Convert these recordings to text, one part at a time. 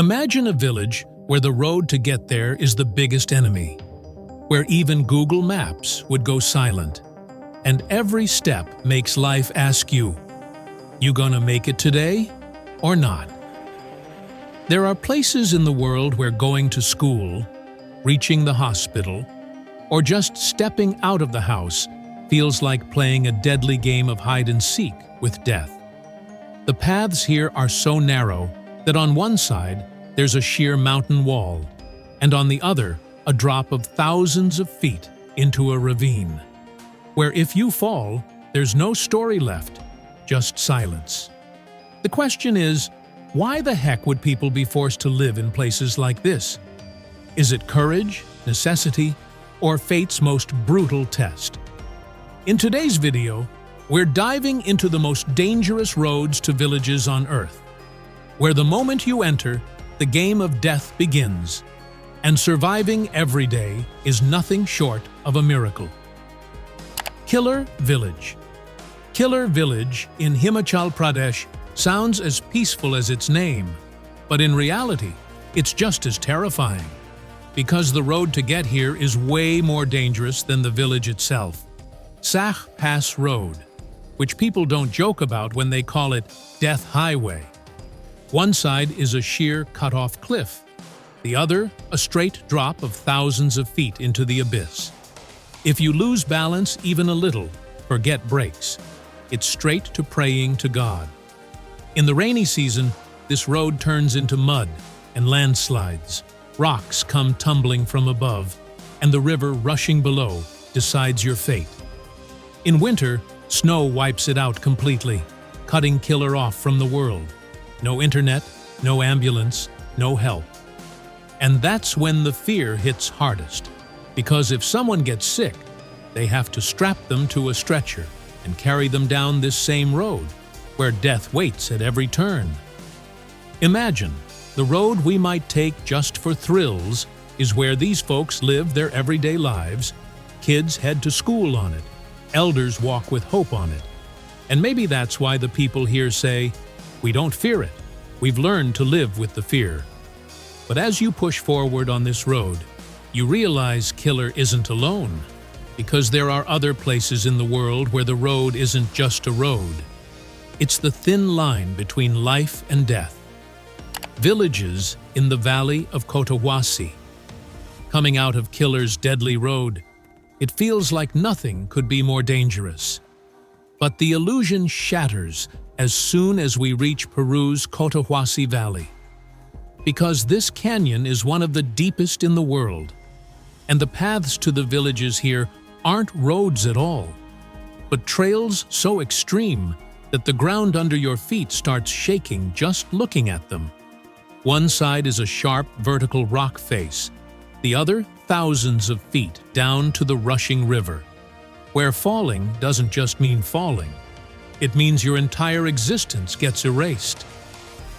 Imagine a village where the road to get there is the biggest enemy, where even Google Maps would go silent, and every step makes life ask you, you gonna make it today or not? There are places in the world where going to school, reaching the hospital, or just stepping out of the house feels like playing a deadly game of hide-and-seek with death. The paths here are so narrow that on one side there's a sheer mountain wall, and on the other a drop of thousands of feet into a ravine, where if you fall, there's no story left, just silence. The question is, why the heck would people be forced to live in places like this? Is it courage, necessity, or fate's most brutal test? In today's video, we're diving into the most dangerous roads to villages on Earth, where the moment you enter, the game of death begins, and surviving every day is nothing short of a miracle. Killer Village. Killer Village in Himachal Pradesh sounds as peaceful as its name, but in reality, it's just as terrifying, because the road to get here is way more dangerous than the village itself. Sah Pass Road, which people don't joke about when they call it Death Highway. One side is a sheer cut-off cliff, the other a straight drop of thousands of feet into the abyss. If you lose balance even a little, forget brakes. It's straight to praying to God. In the rainy season, this road turns into mud and landslides. Rocks come tumbling from above, and the river rushing below decides your fate. In winter, snow wipes it out completely, cutting Killer off from the world. No internet, no ambulance, no help. And that's when the fear hits hardest, because if someone gets sick, they have to strap them to a stretcher and carry them down this same road, where death waits at every turn. Imagine, the road we might take just for thrills is where these folks live their everyday lives. Kids head to school on it. Elders walk with hope on it. And maybe that's why the people here say, we don't fear it. We've learned to live with the fear. But as you push forward on this road, you realize Killer isn't alone, because there are other places in the world where the road isn't just a road. It's the thin line between life and death. Villages in the valley of Cotahuasi. Coming out of Killer's deadly road, it feels like nothing could be more dangerous. But the illusion shatters as soon as we reach Peru's Cotahuasi Valley. Because this canyon is one of the deepest in the world, and the paths to the villages here aren't roads at all, but trails so extreme that the ground under your feet starts shaking just looking at them. One side is a sharp vertical rock face, the other thousands of feet down to the rushing river, where falling doesn't just mean falling, it means your entire existence gets erased.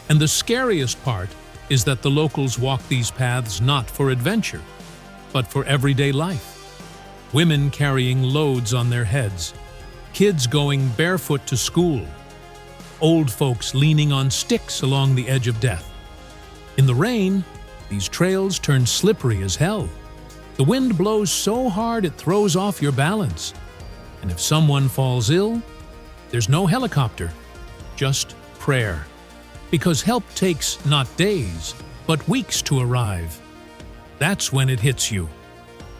And the scariest part is that the locals walk these paths not for adventure, but for everyday life. Women carrying loads on their heads, kids going barefoot to school, old folks leaning on sticks along the edge of death. In the rain, these trails turn slippery as hell. The wind blows so hard it throws off your balance. And if someone falls ill, there's no helicopter, just prayer. Because help takes not days, but weeks to arrive. That's when it hits you.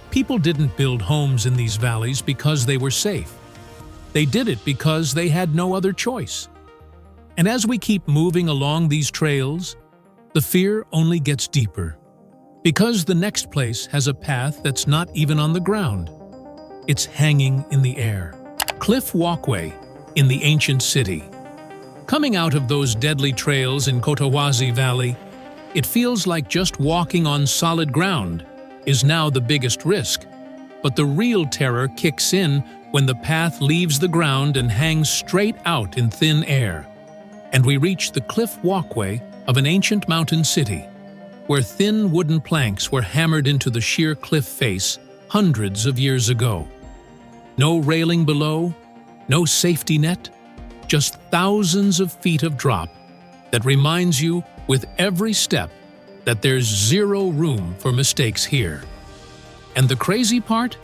People didn't build homes in these valleys because they were safe. They did it because they had no other choice. And as we keep moving along these trails, the fear only gets deeper. Because the next place has a path that's not even on the ground. It's hanging in the air. Cliff Walkway in the ancient city. Coming out of those deadly trails in Cotahuasi Valley, it feels like just walking on solid ground is now the biggest risk. But the real terror kicks in when the path leaves the ground and hangs straight out in thin air. And we reach the cliff walkway of an ancient mountain city, where thin wooden planks were hammered into the sheer cliff face hundreds of years ago. No railing below, no safety net, just thousands of feet of drop that reminds you with every step that there's zero room for mistakes here. And the crazy part?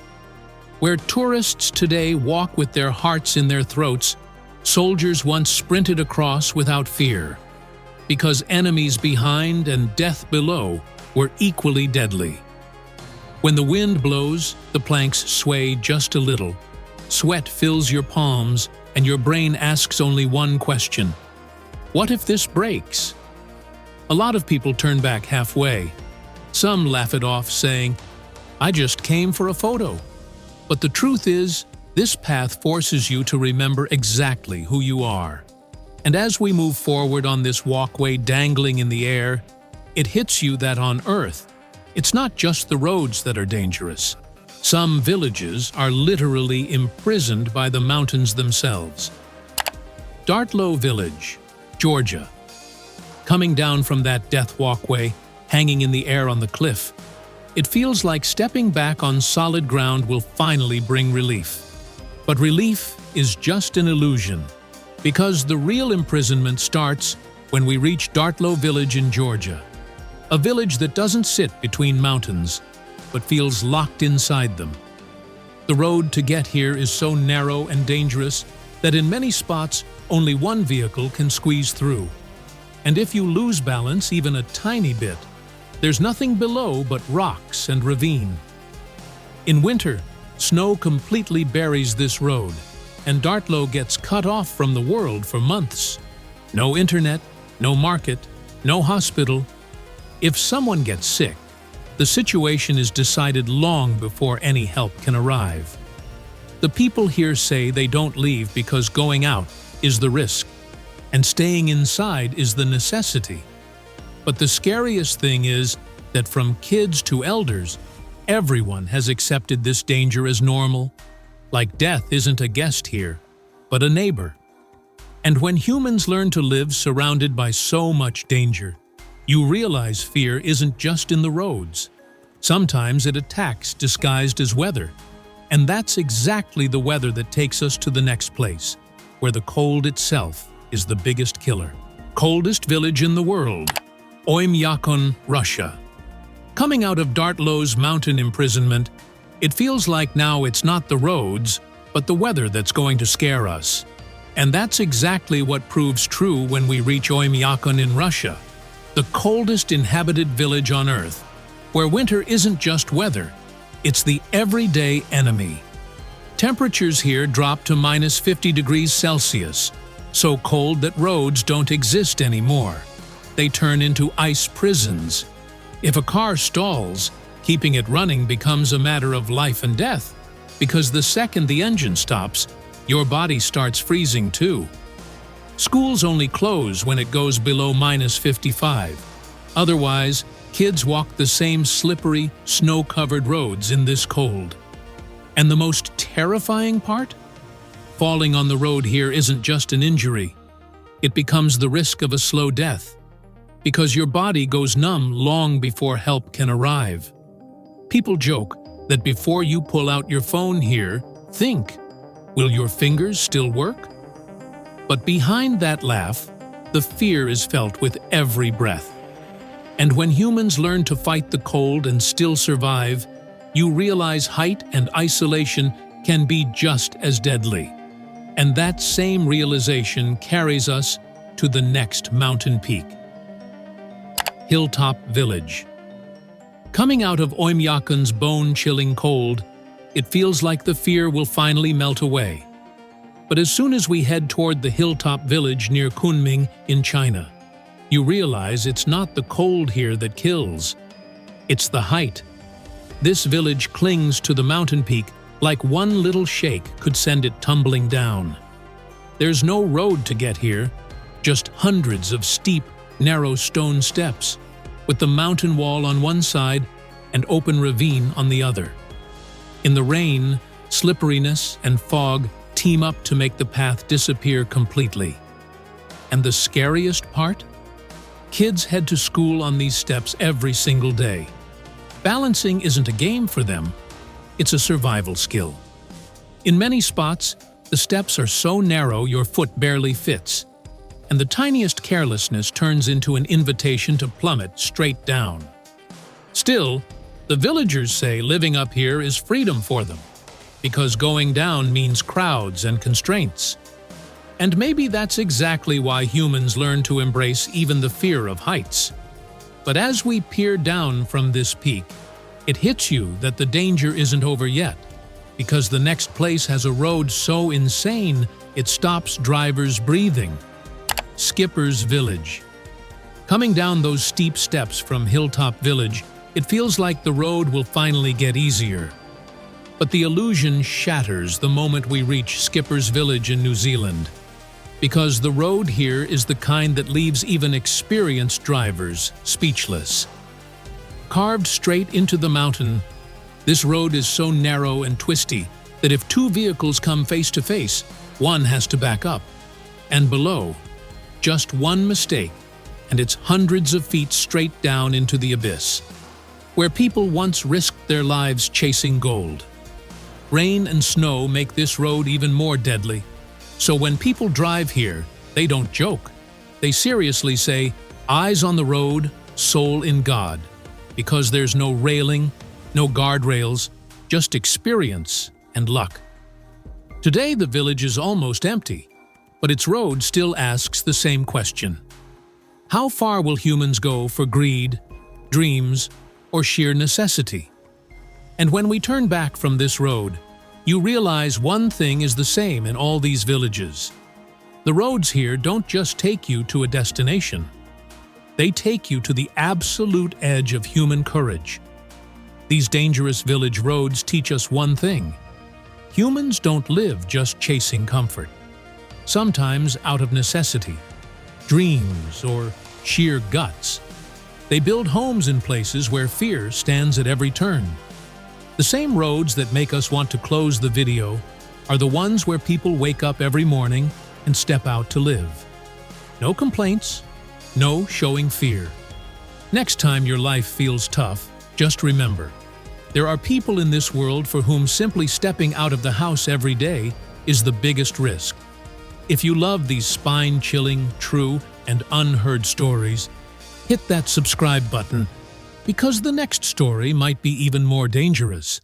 Where tourists today walk with their hearts in their throats, soldiers once sprinted across without fear, because enemies behind and death below were equally deadly. When the wind blows, the planks sway just a little. Sweat fills your palms, and your brain asks only one question: what if this breaks? A lot of people turn back halfway. Some laugh it off, saying, "I just came for a photo." But the truth is, this path forces you to remember exactly who you are. And as we move forward on this walkway dangling in the air, it hits you that on Earth, it's not just the roads that are dangerous. Some villages are literally imprisoned by the mountains themselves. Dartlow Village, Georgia. Coming down from that death walkway, hanging in the air on the cliff, it feels like stepping back on solid ground will finally bring relief. But relief is just an illusion, because the real imprisonment starts when we reach Dartlow Village in Georgia. A village that doesn't sit between mountains, but feels locked inside them. The road to get here is so narrow and dangerous that in many spots only one vehicle can squeeze through. And if you lose balance even a tiny bit, there's nothing below but rocks and ravine. In winter, snow completely buries this road, and Dartlow gets cut off from the world for months. No internet, no market, no hospital. If someone gets sick, the situation is decided long before any help can arrive. The people here say they don't leave because going out is the risk, and staying inside is the necessity. But the scariest thing is that from kids to elders, everyone has accepted this danger as normal, like death isn't a guest here, but a neighbor. And when humans learn to live surrounded by so much danger, you realize fear isn't just in the roads. Sometimes it attacks disguised as weather. And that's exactly the weather that takes us to the next place, where the cold itself is the biggest killer. Coldest village in the world, Oymyakon, Russia. Coming out of Dartlow's mountain imprisonment, it feels like now it's not the roads, but the weather that's going to scare us. And that's exactly what proves true when we reach Oymyakon in Russia, the coldest inhabited village on Earth, where winter isn't just weather, it's the everyday enemy. Temperatures here drop to minus 50 degrees Celsius, so cold that roads don't exist anymore. They turn into ice prisons. If a car stalls, keeping it running becomes a matter of life and death, because the second the engine stops, your body starts freezing too. Schools only close when it goes below minus 55. Otherwise, kids walk the same slippery, snow-covered roads in this cold. And the most terrifying part? Falling on the road here isn't just an injury. It becomes the risk of a slow death, because your body goes numb long before help can arrive. People joke that before you pull out your phone here, think, will your fingers still work? But behind that laugh, the fear is felt with every breath. And when humans learn to fight the cold and still survive, you realize height and isolation can be just as deadly. And that same realization carries us to the next mountain peak. Hilltop Village. Coming out of Oymyakon's bone-chilling cold, it feels like the fear will finally melt away. But as soon as we head toward the Hilltop Village near Kunming in China, you realize it's not the cold here that kills. It's the height. This village clings to the mountain peak like one little shake could send it tumbling down. There's no road to get here, just hundreds of steep, narrow stone steps, with the mountain wall on one side and open ravine on the other. In the rain, slipperiness and fog team up to make the path disappear completely. And the scariest part? Kids head to school on these steps every single day. Balancing isn't a game for them, it's a survival skill. In many spots, the steps are so narrow your foot barely fits. and the tiniest carelessness turns into an invitation to plummet straight down. Still, the villagers say living up here is freedom for them, because going down means crowds and constraints. And maybe that's exactly why humans learn to embrace even the fear of heights. But as we peer down from this peak, it hits you that the danger isn't over yet, because the next place has a road so insane it stops drivers breathing. Skipper's Village. Coming down those steep steps from Hilltop Village, it feels like the road will finally get easier. But the illusion shatters the moment we reach Skipper's Village in New Zealand, because the road here is the kind that leaves even experienced drivers speechless. Carved straight into the mountain, this road is so narrow and twisty that if two vehicles come face to face, one has to back up. And below, just one mistake, and it's hundreds of feet straight down into the abyss, where people once risked their lives chasing gold. Rain and snow make this road even more deadly, so when people drive here, they don't joke. They seriously say, eyes on the road, soul in God, because there's no railing, no guardrails, just experience and luck. Today the village is almost empty, but its road still asks the same question. How far will humans go for greed, dreams, or sheer necessity? And when we turn back from this road, you realize one thing is the same in all these villages. The roads here don't just take you to a destination. They take you to the absolute edge of human courage. These dangerous village roads teach us one thing. Humans don't live just chasing comfort. Sometimes out of necessity, dreams, or sheer guts. They build homes in places where fear stands at every turn. The same roads that make us want to close the video are the ones where people wake up every morning and step out to live. No complaints, no showing fear. Next time your life feels tough, just remember, there are people in this world for whom simply stepping out of the house every day is the biggest risk. If you love these spine-chilling, true, and unheard stories, hit that subscribe button, because the next story might be even more dangerous.